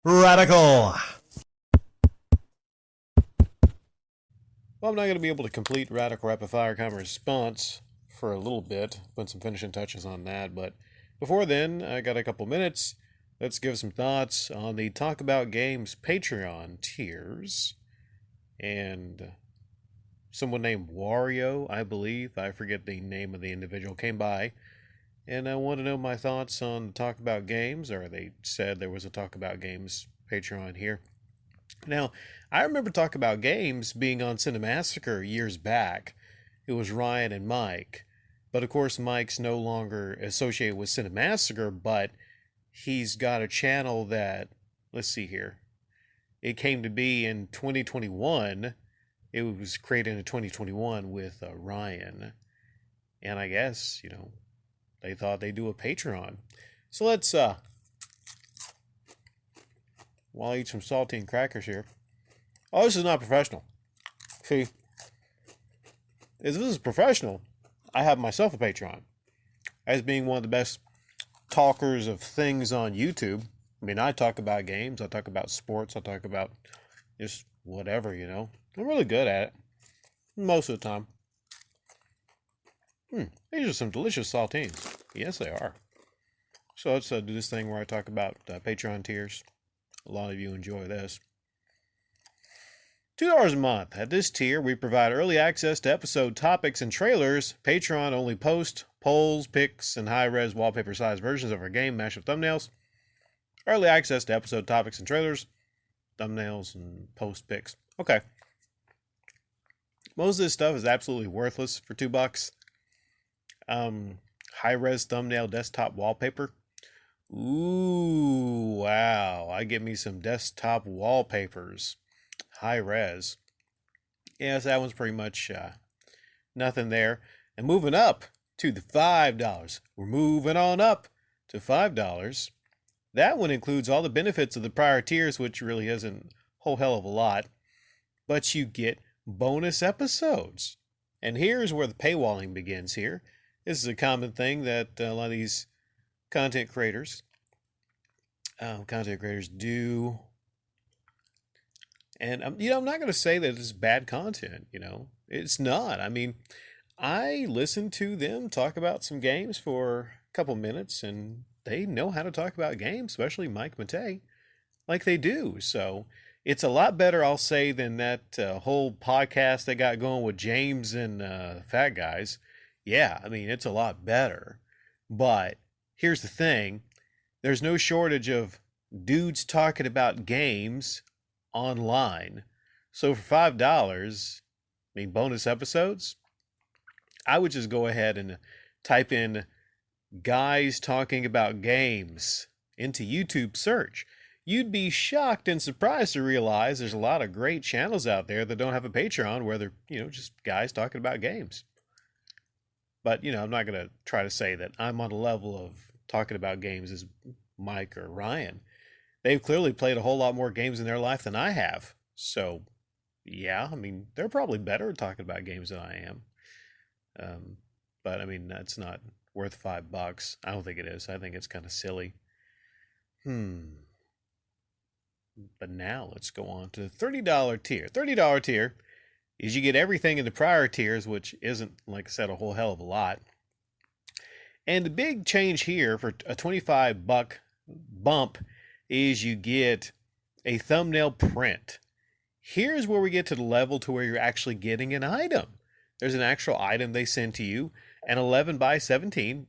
Radical. Well, I'm not going to be able to complete Radical Rapid Fire Common Response for a little bit, put some finishing touches on that, but before then, I got a couple minutes. Let's give some thoughts on the Talk About Games Patreon tiers. And someone named Wario, I believe, I forget the name of the individual, came by and I want to know my thoughts on Talk About Games, or they said there was a Talk About Games Patreon here. Now, I remember Talk About Games being on Cinemassacre years back. It was Ryan and Mike. But of course, Mike's no longer associated with Cinemassacre, but he's got a channel that, let's see here. It came to be in 2021. It was created in 2021 with Ryan. And I guess, they thought they'd do a Patreon. So let's, while I eat some saltine crackers here. Oh, this is not professional. See, if this is professional, I have myself a Patreon. As being one of the best talkers of things on YouTube. I mean, I talk about games, I talk about sports, I talk about just whatever, I'm really good at it. Most of the time. These are some delicious saltines. Yes, they are. So let's do this thing where I talk about Patreon tiers. A lot of you enjoy this. $2 a month. At this tier, we provide early access to episode topics and trailers, Patreon-only posts, polls, picks, and high-res wallpaper-sized versions of our game mashup thumbnails. Early access to episode topics and trailers, thumbnails, and post picks. Okay. Most of this stuff is absolutely worthless for $2. High-res thumbnail desktop wallpaper. Ooh, wow. I get me some desktop wallpapers. High res. Yes, that one's pretty much nothing there. And moving up to the $5. We're moving on up to $5. That one includes all the benefits of the prior tiers, which really isn't a whole hell of a lot. But you get bonus episodes. And here's where the paywalling begins here. This is a common thing that a lot of these content creators do. And I'm not going to say that it's bad content. It's not. I mean, I listen to them talk about some games for a couple minutes, and they know how to talk about games, especially Mike Matei, like they do. So it's a lot better, I'll say, than that whole podcast they got going with James and Fat Guys. Yeah, I mean, it's a lot better. But here's the thing. There's no shortage of dudes talking about games online. So for $5, I mean, bonus episodes, I would just go ahead and type in guys talking about games into YouTube search. You'd be shocked and surprised to realize there's a lot of great channels out there that don't have a Patreon where they're, just guys talking about games. But, I'm not going to try to say that I'm on the level of talking about games as Mike or Ryan. They've clearly played a whole lot more games in their life than I have. So, yeah, I mean, they're probably better at talking about games than I am. But, I mean, that's not worth $5. I don't think it is. I think it's kind of silly. But now let's go on to the $30 tier. $30 tier is you get everything in the prior tiers, which isn't, like I said, a whole hell of a lot. And the big change here for a $25 bump is you get a thumbnail print. Here's where we get to the level to where you're actually getting an item. There's an actual item they send to you, an 11 by 17.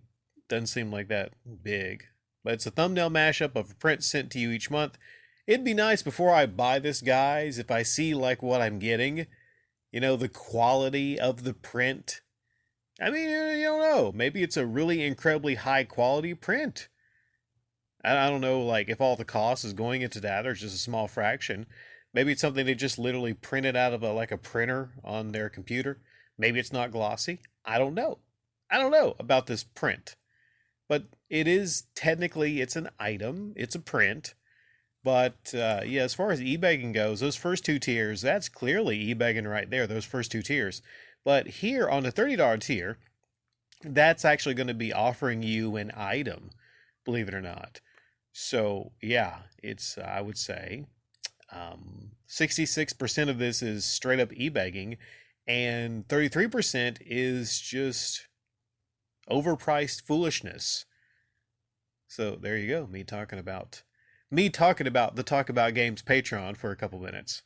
Doesn't seem like that big, but it's a thumbnail mashup of a print sent to you each month. It'd be nice before I buy this, guys, if I see like what I'm getting, the quality of the print. I mean, you don't know. Maybe it's a really incredibly high quality print. I don't know, like, if all the cost is going into that or just a small fraction. Maybe it's something they just literally printed out of a printer on their computer. Maybe it's not glossy. I don't know. I don't know about this print. But it is technically, it's an item. It's a print. But, yeah, as far as e-begging goes, those first two tiers, that's clearly e-begging right there, those first two tiers. But here on the $30 tier, that's actually going to be offering you an item, believe it or not. So yeah, it's I would say 66% of this is straight up e-begging, and 33% is just overpriced foolishness. So there you go, me talking about the Talk About Games Patreon for a couple minutes.